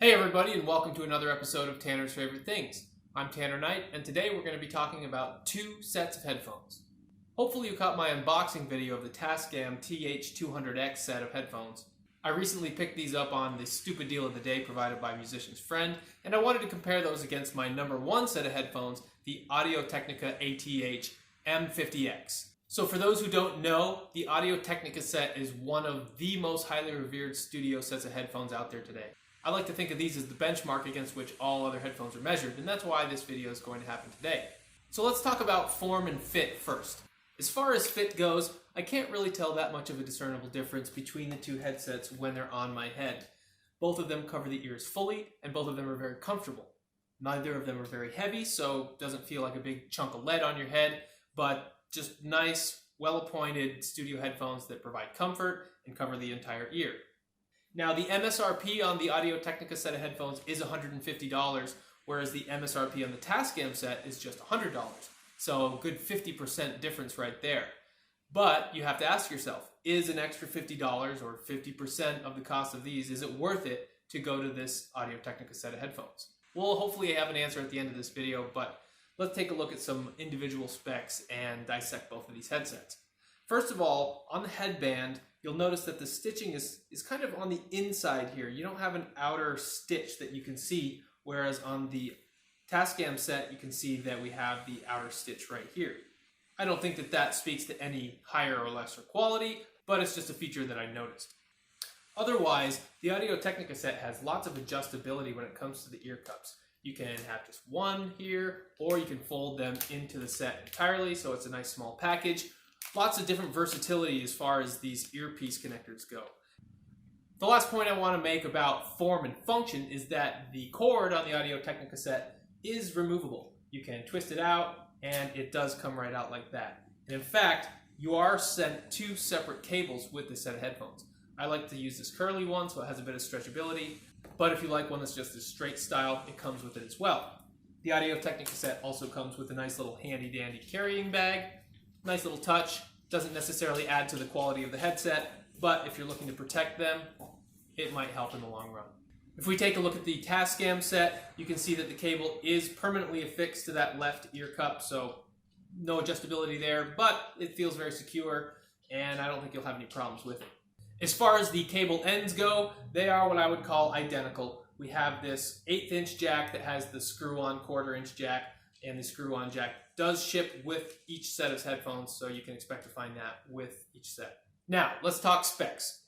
Hey everybody, and welcome to another episode of Tanner's Favorite Things. I'm Tanner Knight, and today we're going to be talking about two sets of headphones. Hopefully you caught my unboxing video of the Tascam TH-200X set of headphones. I recently picked these up on the stupid deal of the day provided by Musician's Friend, and I wanted to compare those against my number one set of headphones, the audio-technica ATH-M50x. So for those who don't know, the audio-technica set is one of the most highly revered studio sets of headphones out there today. I like to think of these as the benchmark against which all other headphones are measured, and that's why this video is going to happen today. So let's talk about form and fit first. As far as fit goes, I can't really tell that much of a discernible difference between the two headsets when they're on my head. Both of them cover the ears fully, and both of them are very comfortable. Neither of them are very heavy, so it doesn't feel like a big chunk of lead on your head, but just nice, well-appointed studio headphones that provide comfort and cover the entire ear. Now, the MSRP on the audio-technica set of headphones is $150, whereas the MSRP on the Tascam set is just $100. So a good 50% difference right there. But you have to ask yourself, is an extra $50 or 50% of the cost of these, is it worth it to go to this audio-technica set of headphones? We'll hopefully have an answer at the end of this video, but let's take a look at some individual specs and dissect both of these headsets. First of all, on the headband, you'll notice that the stitching is kind of on the inside here. You don't have an outer stitch that you can see, whereas on the Tascam set, you can see that we have the outer stitch right here. I don't think that that speaks to any higher or lesser quality, but it's just a feature that I noticed. Otherwise, the audio-technica set has lots of adjustability when it comes to the ear cups. You can have just one here, or you can fold them into the set entirely, so it's a nice small package. Lots of different versatility as far as these earpiece connectors go. The last point I want to make about form and function is that the cord on the audio-technica set is removable. You can twist it out and it does come right out like that. And in fact, you are sent two separate cables with this set of headphones. I like to use this curly one so it has a bit of stretchability, but if you like one that's just a straight style, it comes with it as well. The audio-technica set also comes with a nice little handy-dandy carrying bag. Nice little touch, doesn't necessarily add to the quality of the headset, but if you're looking to protect them, it might help in the long run. If we take a look at the Tascam set, you can see that the cable is permanently affixed to that left ear cup, so no adjustability there, but it feels very secure, and I don't think you'll have any problems with it. As far as the cable ends go, they are what I would call identical. We have this 1/8" jack that has the screw-on 1/4" jack, and the screw-on jack does ship with each set of headphones, so you can expect to find that with each set. Now, let's talk specs.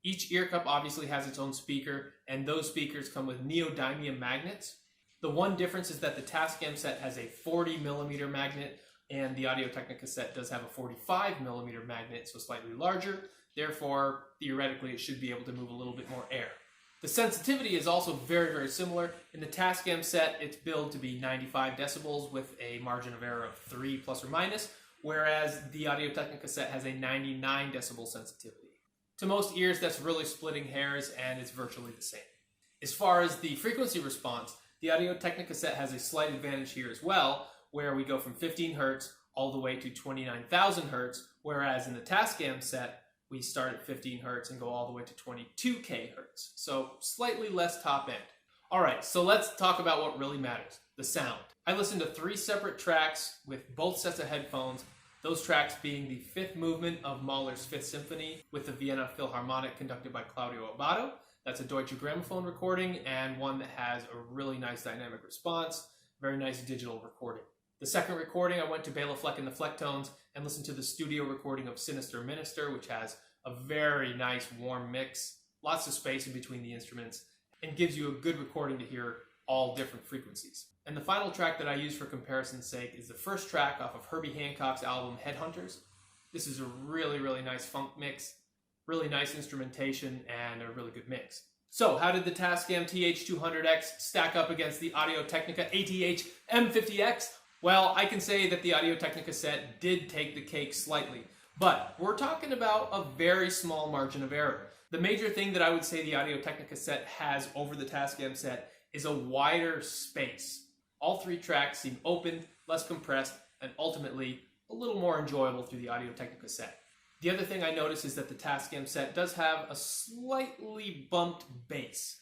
Each ear cup obviously has its own speaker, and those speakers come with neodymium magnets. The one difference is that the Tascam set has a 40mm magnet, and the audio-technica set does have a 45mm magnet, so slightly larger. Therefore, theoretically, it should be able to move a little bit more air. The sensitivity is also very, very similar. In the Tascam set, it's billed to be 95 decibels with a margin of error of 3 plus or minus, whereas the audio-technica set has a 99 decibel sensitivity. To most ears, that's really splitting hairs, and it's virtually the same. As far as the frequency response, the audio-technica set has a slight advantage here as well, where we go from 15 Hz all the way to 29,000 Hz, whereas in the Tascam set, we start at 15 Hz and go all the way to 22K Hz. So slightly less top end. All right, so let's talk about what really matters, the sound. I listened to 3 separate tracks with both sets of headphones, those tracks being the 5th movement of Mahler's 5th Symphony with the Vienna Philharmonic conducted by Claudio Abbado. That's a Deutsche Grammophon recording and one that has a really nice dynamic response, very nice digital recording. The second recording, I went to Bela Fleck and the Flecktones and listened to the studio recording of Sinister Minister, which has a very nice warm mix, lots of space in between the instruments, and gives you a good recording to hear all different frequencies. And the final track that I use for comparison's sake is the first track off of Herbie Hancock's album Headhunters. This is a really, really nice funk mix, really nice instrumentation, and a really good mix. So, how did the Tascam TH-200X stack up against the audio-technica ATH-M50x? Well, I can say that the audio-technica set did take the cake slightly, but we're talking about a very small margin of error. The major thing that I would say the audio-technica set has over the Tascam set is a wider space. All 3 tracks seem open, less compressed, and ultimately a little more enjoyable through the audio-technica set. The other thing I noticed is that the Tascam set does have a slightly bumped bass.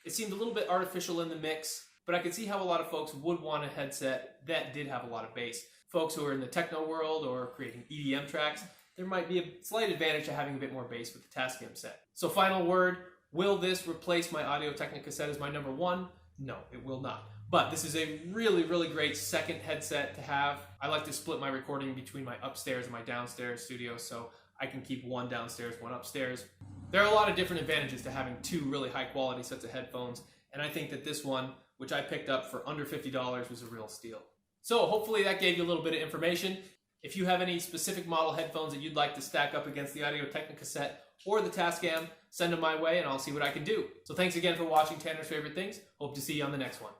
It seemed a little bit artificial in the mix, but I could see how a lot of folks would want a headset that did have a lot of bass. Folks who are in the techno world or creating EDM tracks, there might be a slight advantage to having a bit more bass with the Tascam set. So final word, will this replace my Audio-Technica set as my number one? No, it will not. But this is a really, really great second headset to have. I like to split my recording between my upstairs and my downstairs studio, so I can keep one downstairs, one upstairs. There are a lot of different advantages to having two really high quality sets of headphones, and I think that this one, which I picked up for under $50, was a real steal. So hopefully that gave you a little bit of information. If you have any specific model headphones that you'd like to stack up against the Audio-Technica set or the Tascam, send them my way and I'll see what I can do. So thanks again for watching Tanner's Favorite Things. Hope to see you on the next one.